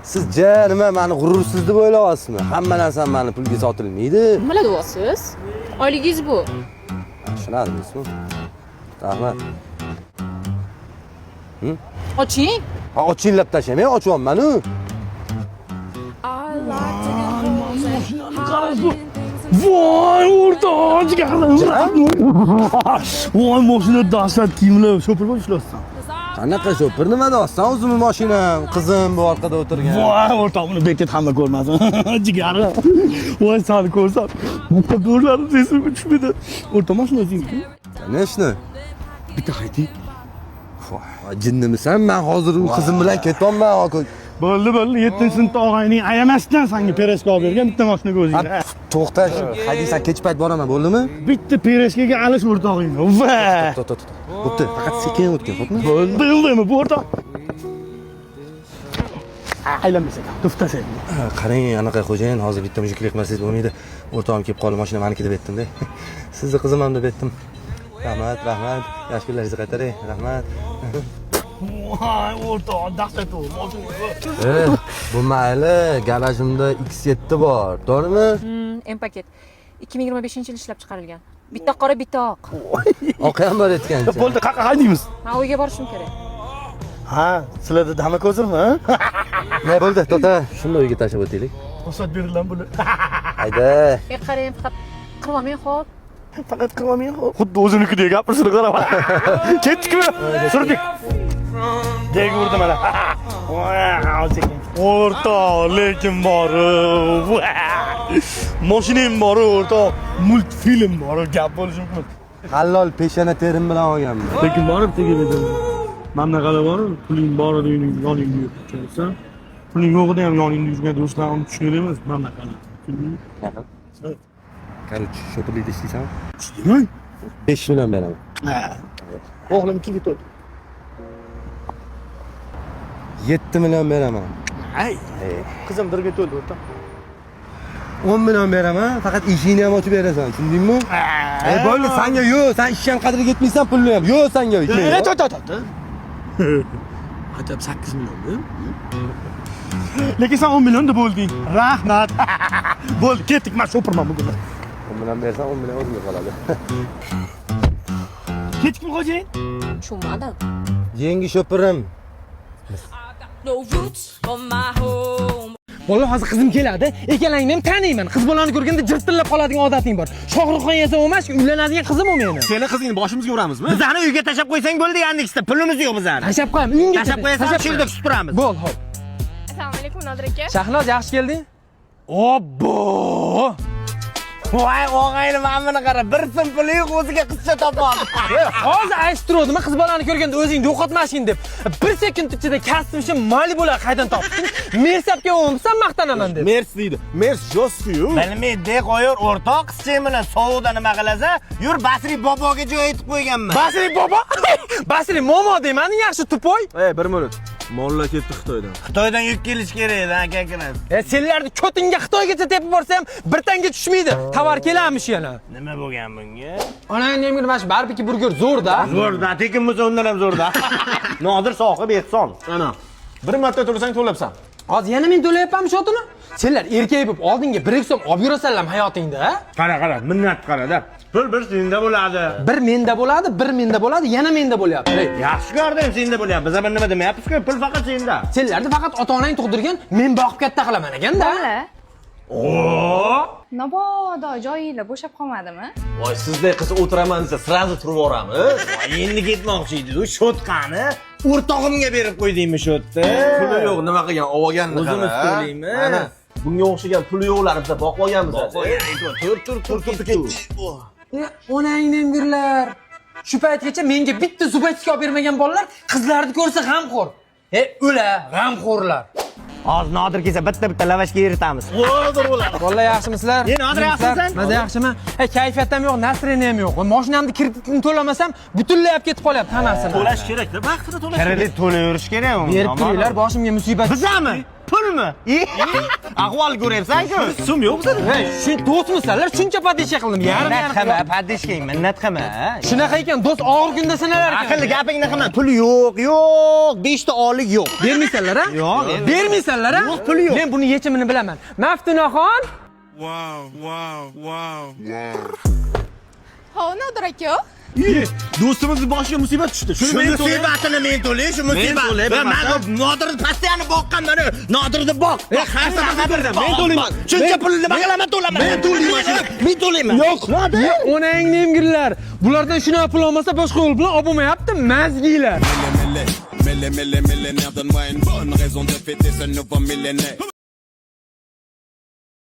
Siz nima meni g'urursiz deb o'ylayapsizmi? Hamma narsam meni pulga sotilmaydi. Nimalar deyapsiz? Oyligingiz bu. Tushunadingizmi? Rahmat. Oching. Ha, ochinglar tashamay, ochyapman-ku. Voy o'rtoq, jigarim. Voy mashina dahshat kiyimlar, shopirga ishlayapsan. Qanaqa shopir nima deyapsan? O'zimning mashinam, qizim bu orqada o'tirgan. Voy o'rtoq, buni bekat hamma ko'rmasin. Jigarim. Voy seni ko'rsam, motorlarni sesim uchmaydi. O'rtoq mashina o'zingizmi? Nechni? Bitta hayding. Jinnimisan? Men hozir qizim bilan ketyapman, aka. Bo'ldi, 7-sinfda og'ayning ayamasdan senga pereska olib bergan bitta mashinaga o'zingga. To'xta, haydaysan, kech payt boraman, bo'ldimi? Bitta pereskaga alish o'rtog'ing. Va! To'xta. Bo'pti, faqat sekin o'tgin, xo'pmi? Bo'ldimi bu o'rtoq? Aylanmasak, to'xtasak. Qarang, anaqa xo'jayin, hozir bitta mujiklik qilmasangiz bo'lmaydi. O'rtog'im kelib qoldi, mashina meniki deb aytdim-da. Sizni qizim ham deb aytdim. Rahmat. Yaxshi kunlaringizni qaytaring. Rahmat. Voy o'rtoq, dahshat u. Bu mayli, garajimda X7 bor. To'g'rimi? M-paket. 2025-yil ishlab chiqarilgan. Bitta qora, bitta oq. Oq ham bor aytgancha. Bo'ldi, qayerga haydaymiz? Men uyga borishim kerak. Ha, sizlarda dama ko'zirmi? Ne bo'ldi? To'xta, shunda uyga tashlab o'taylik. Ruxsat berilgan buni. Hayda. Qarang, faqat qilmamang, xo'p. Faqat qilmamang, xo'p. Xuddi o'zinikidek gapirishini qaraman. Ketdikmi? Surdik. Deg urdi mana. O'rtoq, lekin bor. Mashinam bor, o'rtoq. Multfilm bor, gap bo'lishi mumkin. Halol peshana terim bilan olganman. Lekin borib tegib edim. Manda qala bor, puling bor deyning, yoningda yuribsan. Puling yo'g'ida ham yoningda yurgan do'stlarim tushunadi emas, manda qala. Короче, shopirlikda ishlaysanmi? Ishlayman. 5 million beraman. Ha. O'g'lim 2 to'rt. 7 million beraman. Ay, qizim 1 to'ldi o'rtoq. 10 million beraman, faqat eshikni ham ochib berasan, tushundingmi? Bo'ldi, senga yo'q, sen ishga ham qadriga yetmaysan, pulni ham yo'q senga. To'xta. Hatab 8 millionmi? Lekin sen 10 million deb bo'lding. Rahmat. Bo'ldi, ketdik, men shopirman bugun. 10 million bersan, 10 million o'zimga qoladi. Ketdikmi xo'jayin? Tushunmadim. Yangi shopirim. Bola hozir qizim keladi, ekalangni ham taniyman. Qiz bolani ko'rganda jirtillab qoladigan odating bor. Shohruxxon yasam emas, uylanadigan qizim u meni. Seni qizingni boshimizga uramizmi? Bizani uyga tashab qo'ysang bo'ldi, yandikisda pulimiz yo'q bizani. Tashab qo'yam, uyingga tashab qo'yasan, shilda tutib turamiz. Bo'l, xo'p. Assalomu alaykum, Nodir aka. Shahnoz, yaxshi kelding? Obbo! Voy, o'g'ayni mana buni qara, bir so'm puli yo'q, o'ziga qizcha topoldi. Hozir ayttirdim, qiz bolani ko'rganda o'zingni yo'qotmashin deb. 1 sekund ichida kasbimcha Malibular qaydan topding? Mersabga o'msan maqtanaman deb. Mers deydi. Mers josku-yu. Bilmaydi, qo'yur, o'rtoq qizcha bilan sovuqda nima qilasa, yur Basri boboga joy aytib qo'yganman. Basri bobo? Basri momo deymani, yaxshi tupoy. Bir minut. Mollar ketdi Xitoydan. Xitoydan yuk kelish kerak, aka akam. Senlarni ko'tingga Xitoygacha tepib borsa ham bir tanga tushmaydi. Tovar kelamish yana. Nima bo'lgan bunga? Onang nima mana shu barbeki burger zo'rda. Zo'rda, tekin bo'lsa undan ham zo'rda. Nodir sohib ehson. Ana. Bir marta to'lasang to'labsan. Hozir yana men to'layapmanmi shotini? Senlar erkak bo'lib oldinga 1 so'm olib yurasanlar hayotingda, ha? Qara, minnat qarada. Pul bir senda bo'ladi. Bir menda bo'ladi, bir menda bo'ladi, yana menda bo'lyapti. Yaxshi ko'rdim, senda bo'lyapti. Biz ham nima demayapmiz-ku, pul faqat senda. Senlarni faqat ota-onang tug'dirgan, men boqib katta qilaman ekanda. Bola, Oo! mabodo joyinglar bo'shab qolmadimi? Voy, sizday qiz o'tiraman desa, srazu turib boramiz. Endi ketmoqchi edi-ku, shotqani o'rtog'imga berib qo'ydingmi shotni? Puli yo'q, nima qilgan, olganni qara. O'zimiz to'laymiz. Mana bunga o'xshagan puli yo'qlar biza boqib olganmiz. Tur. Onang nemgirlar. Shu paytgacha menga bitta zubaytga olib bermagan bolalar qizlarni ko'rsa g'amxo'r. O'la, g'amxo'rlar. Hozir Nodir kelsa bitta lavashga eritamiz. Nodir bo'ladi. Bolalar yaxshimisizlar? Nodir yaxshisan? Maza yaxshimi? Kayfiyatim yo'q, nasriyam yo'q. Mashinamni kreditini to'lamasam butunlay olib ketib qolyapti hammasini. To'lash kerak-da, vaqtida to'lash kerak. Kredit to'layverish kerak uni. Berib turinglar, boshimga musibat. Bizami? pulmi? Ahvol ko'ryapsan-ku. So'm yo'q bizda. Hey, shu do'stmisanlar? Shuncha padishka qildim. Yarim Minnat qilma, padishka, minnat qilma. Shunaqa ekan, do'st og'ir kunda sinalar ekan. Aqlli gapingni qilma. Pul yo'q, yo'q. 5 ta oylik yo'q. Bermaysanlar a? Yo'q. Bermaysanlar a? Yo'q, puli yo'q. Men buni yechimini bilaman. Maftunaxon, Ho, Nodir aka. Do'stimizni boshiga musibat tushdi. Shu musibatini men to'lay, shu musibat. to'lay, Men Nodirni pastiyani boqqan mana. Nodirni boq. Men to'layman. Shuncha pulni nima qilaman to'laman. Men to'layman. Men to'layman. Yo'q. onangni emgirlar. Bulardan shunaqa pul olmasa boshqa yo'l bilan olib bo'lmayapti, mazgiylar. Millionnaire, donne-moi une bonne raison de fêter ce nouveau millénaire.